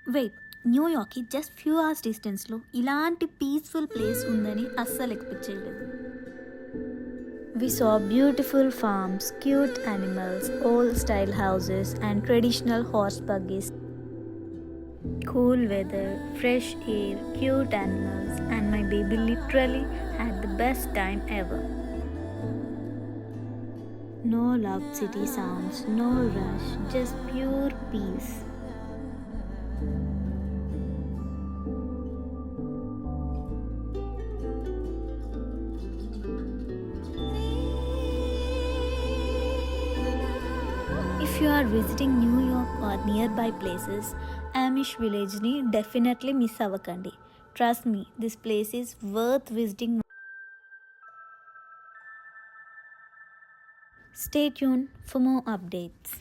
Wait, న్యూయార్క్కి just few hours డిస్టెన్స్లో ఇలాంటి peaceful place ఉందని అస్సలు ఎక్స్పెక్ట్ చేయలేదు. We saw beautiful farms, cute animals, old style houses, and traditional horse buggies. Cool weather, fresh air, cute animals, and my baby literally had the best time ever. No loud city sounds, no rush, just pure peace. If you are visiting New York or nearby places, Amish village ni definitely miss avakandi. Trust me, this place is worth visiting. Stay tuned for more updates.